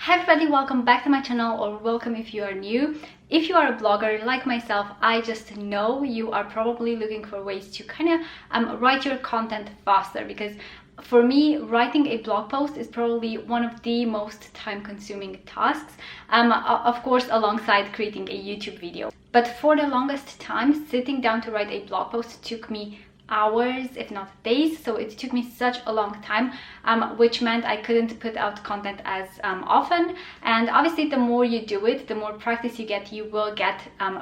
Hi everybody, welcome back to my channel, or welcome if you are new. If you are a blogger like myself, I just know you are probably looking for ways to kind of write your content faster, because for me, writing a blog post is probably one of the most time-consuming tasks, of course alongside creating a YouTube video. But for the longest time, sitting down to write a blog post took me hours, if not days. So it took me such a long time, which meant I couldn't put out content as often. And obviously the more you do it, the more practice you get, you will get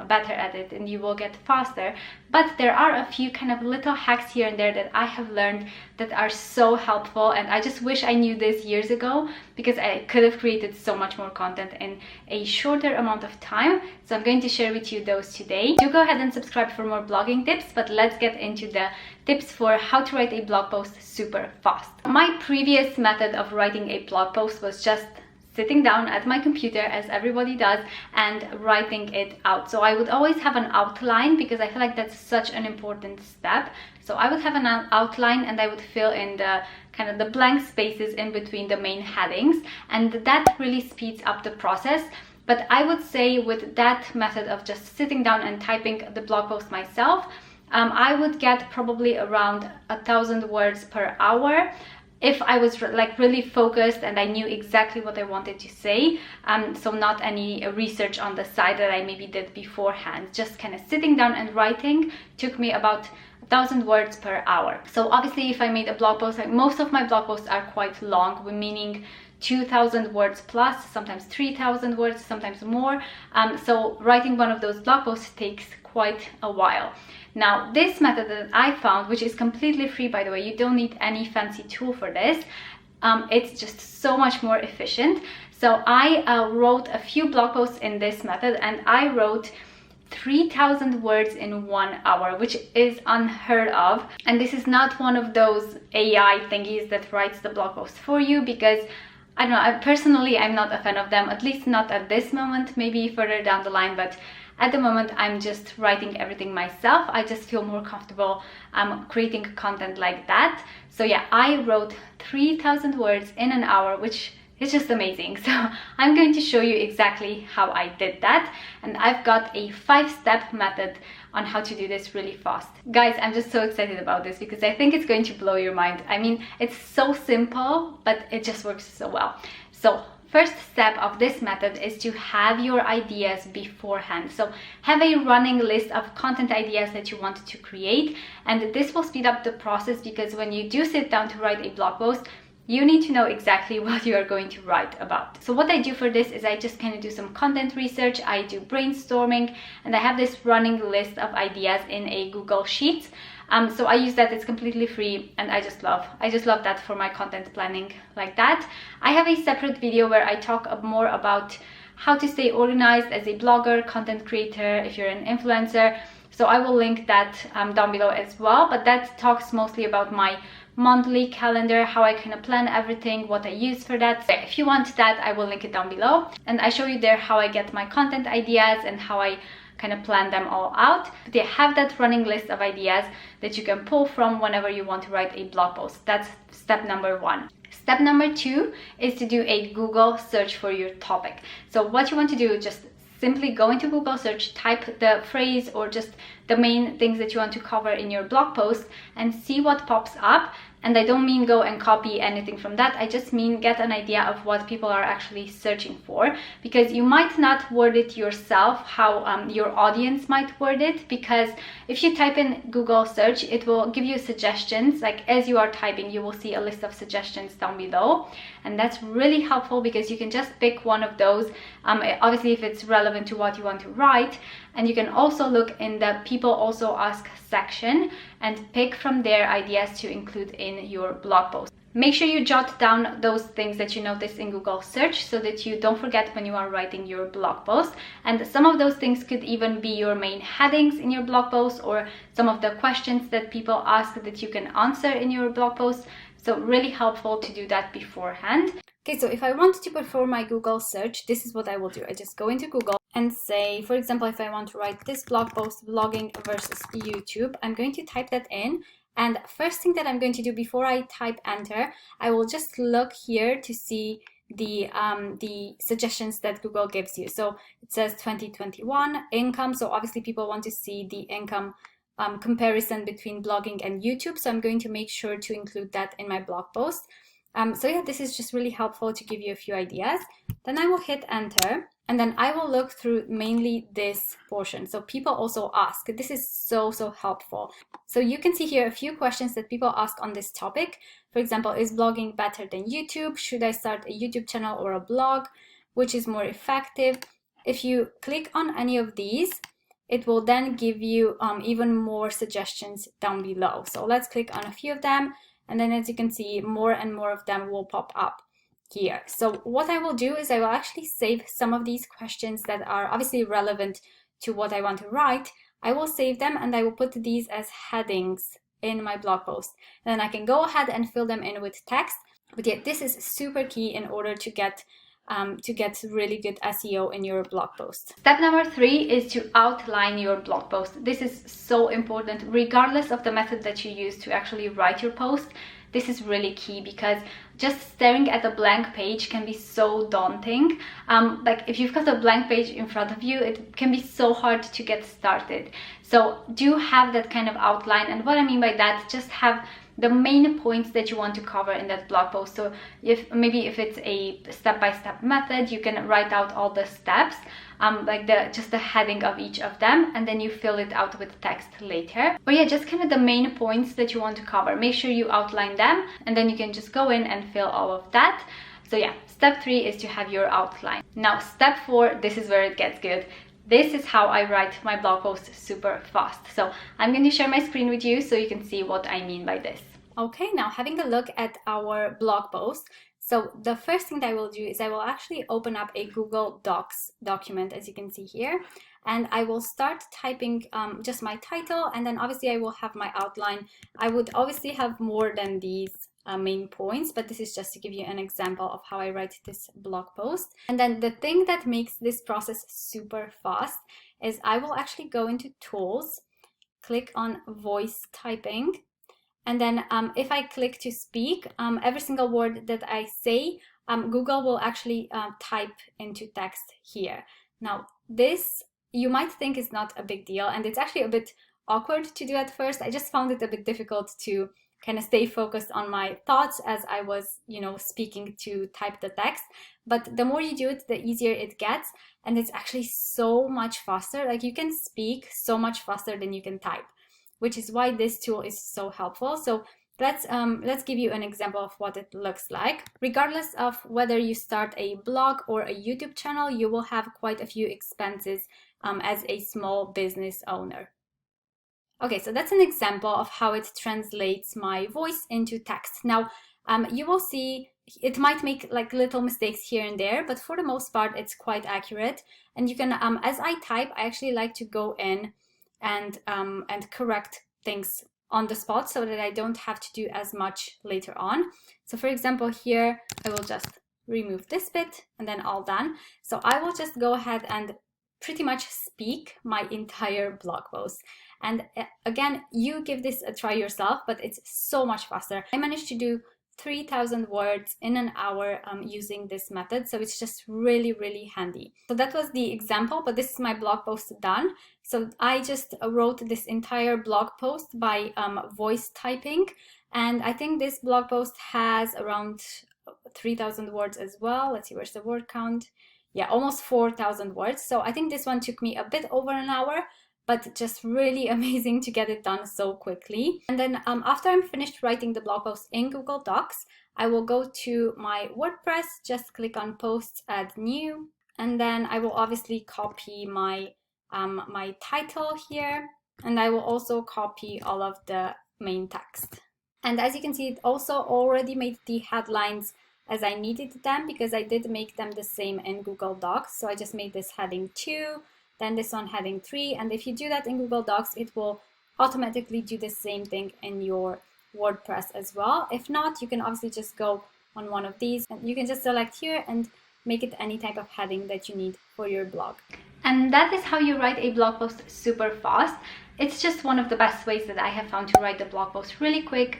better at it and you will get faster. But there are a few kind of little hacks here and there that I have learned that are so helpful, and I just wish I knew this years ago, because I could have created so much more content in a shorter amount of time. So I'm going to share with you those today. Do go ahead and subscribe for more blogging tips, but let's get into the tips for how to write a blog post super fast. My previous method of writing a blog post was just sitting down at my computer, as everybody does, and writing it out. So I would always have an outline, because I feel like that's such an important step. So I would have an outline and I would fill in the kind of the blank spaces in between the main headings, and that really speeds up the process. But I would say with that method of just sitting down and typing the blog post myself, I would get probably around 1,000 words per hour if I was like really focused and I knew exactly what I wanted to say. So not any research on the side that I maybe did beforehand. Just kind of sitting down and writing took me about 1,000 words per hour. So obviously if I made a blog post, like most of my blog posts are quite long, meaning 2,000 words plus, sometimes 3,000 words, sometimes more. So writing one of those blog posts takes quite a while. Now, this method that I found, which is completely free, by the way, you don't need any fancy tool for this. It's just so much more efficient. So I wrote a few blog posts in this method, and I wrote 3,000 words in 1 hour, which is unheard of. And this is not one of those AI thingies that writes the blog post for you, because I don't know, personally, I'm not a fan of them, at least not at this moment, maybe further down the line, but at the moment, I'm just writing everything myself. I just feel more comfortable creating content like that. So yeah, I wrote 3,000 words in an hour, which is just amazing. So I'm going to show you exactly how I did that. And I've got a 5-step method on how to do this really fast. Guys, I'm just so excited about this because I think it's going to blow your mind. I mean, it's so simple, but it just works so well. So first step of this method is to have your ideas beforehand. So have a running list of content ideas that you want to create, and this will speed up the process, because when you do sit down to write a blog post, you need to know exactly what you are going to write about. So what I do for this is I just kind of do some content research, I do brainstorming, and I have this running list of ideas in a Google Sheets. So I use that, it's completely free, and I just love that for my content planning like that. I have a separate video where I talk more about how to stay organized as a blogger, content creator, if you're an influencer. So I will link that down below as well, but that talks mostly about my monthly calendar, how I kind of plan everything, what I use for that. So if you want that, I will link it down below, and I show you there how I get my content ideas and how I kind of plan them all out. But yeah, have that running list of ideas that you can pull from whenever you want to write a blog post. That's step number 1. Step number 2 is to do a Google search for your topic. So what you want to do is just simply go into Google search, type the phrase or just the main things that you want to cover in your blog post, and see what pops up. And I don't mean go and copy anything from that. I just mean get an idea of what people are actually searching for, because you might not word it yourself how your audience might word it, because if you type in Google search, it will give you suggestions. Like as you are typing, you will see a list of suggestions down below, and that's really helpful because you can just pick one of those, obviously if it's relevant to what you want to write. And you can also look in the people also ask section and pick from there ideas to include in your blog post. Make sure you jot down those things that you notice in Google search so that you don't forget when you are writing your blog post. And some of those things could even be your main headings in your blog post, or some of the questions that people ask that you can answer in your blog post. So really helpful to do that beforehand. Okay, so if I want to perform my Google search, this is what I will do. I just go into Google and say, for example, if I want to write this blog post, vlogging versus YouTube, I'm going to type that in. And first thing that I'm going to do before I type enter, I will just look here to see the suggestions that Google gives you. So it says 2021 income. So obviously people want to see the income comparison between blogging and YouTube. So I'm going to make sure to include that in my blog post. So yeah, this is just really helpful to give you a few ideas. Then I will hit enter, and then I will look through mainly this portion. So people also ask. This is so helpful. So you can see here a few questions that people ask on this topic. For example, is blogging better than YouTube? Should I start a YouTube channel or a blog? Which is more effective? If you click on any of these, it will then give you even more suggestions down below. So let's click on a few of them. And then as you can see, more and more of them will pop up here. So what I will do is I will actually save some of these questions that are obviously relevant to what I want to write. I will save them and I will put these as headings in my blog post. And then I can go ahead and fill them in with text. But yeah, this is super key in order to get really good SEO in your blog post. Step number 3 is to outline your blog post. This is so important, regardless of the method that you use to actually write your post. This is really key because just staring at a blank page can be so daunting. Like if you've got a blank page in front of you, it can be so hard to get started. So do have that kind of outline. And what I mean by that, just have the main points that you want to cover in that blog post. So if it's a step-by-step method, you can write out all the steps, like just the heading of each of them, and then you fill it out with text later. But yeah, just kind of the main points that you want to cover. Make sure you outline them, and then you can just go in and fill all of that. So yeah, step 3 is to have your outline. Now step 4, this is where it gets good. This is how I write my blog post super fast. So I'm going to share my screen with you so you can see what I mean by this. Okay, now having a look at our blog post. So the first thing that I will do is I will actually open up a Google Docs document, as you can see here. And I will start typing just my title, and then obviously I will have my outline. I would obviously have more than these main points, but this is just to give you an example of how I write this blog post. And then the thing that makes this process super fast is I will actually go into tools, click on voice typing, and then if I click to speak, every single word that I say, Google will actually type into text here. Now this you might think is not a big deal, and it's actually a bit awkward to do at first. I just found it a bit difficult to kind of stay focused on my thoughts as I was, speaking to type the text. But the more you do it, the easier it gets, and it's actually so much faster. Like you can speak so much faster than you can type, which is why this tool is so helpful. So let's give you an example of what it looks like. Regardless of whether you start a blog or a YouTube channel, you will have quite a few expenses as a small business owner. Okay, so that's an example of how it translates my voice into text. Now, you will see it might make like little mistakes here and there, but for the most part, it's quite accurate. And you can, as I type, I actually like to go in and correct things on the spot so that I don't have to do as much later on. So for example, here, I will just remove this bit and then all done. So I will just go ahead and pretty much speak my entire blog post. And again, you give this a try yourself, but it's so much faster. I managed to do 3,000 words in an hour using this method. So it's just really, really handy. So that was the example, but this is my blog post done. So I just wrote this entire blog post by voice typing. And I think this blog post has around 3,000 words as well. Let's see, where's the word count? Yeah, almost 4,000 words. So I think this one took me a bit over an hour, but just really amazing to get it done so quickly. And then after I'm finished writing the blog post in Google Docs, I will go to my WordPress, just click on Posts, Add New, and then I will obviously copy my my title here, and I will also copy all of the main text. And as you can see, it also already made the headlines as I needed them, because I did make them the same in Google Docs. So I just made this heading 2, then this one heading 3, and if you do that in Google Docs, it will automatically do the same thing in your WordPress as well. If not, you can obviously just go on one of these and you can just select here and make it any type of heading that you need for your blog. And that is how you write a blog post super fast. It's just one of the best ways that I have found to write the blog post really quick,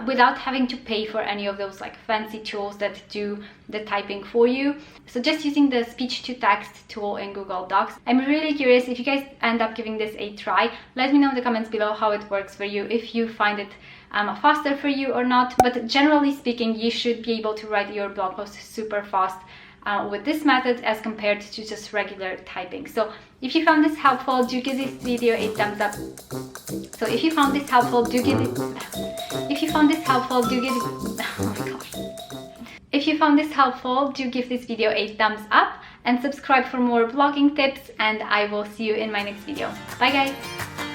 without having to pay for any of those like fancy tools that do the typing for you. So just using the speech to text tool in Google Docs. I'm really curious if you guys end up giving this a try. Let me know in the comments below how it works for you, if you find it faster for you or not. But generally speaking, you should be able to write your blog post super fast with this method as compared to just regular typing. So if you found this helpful, do give this video a thumbs up. So if you found this helpful, do give it, if you found this helpful, do give it, oh my gosh. If you found this helpful, do give this video a thumbs up and subscribe for more blogging tips, and I will see you in my next video. Bye guys!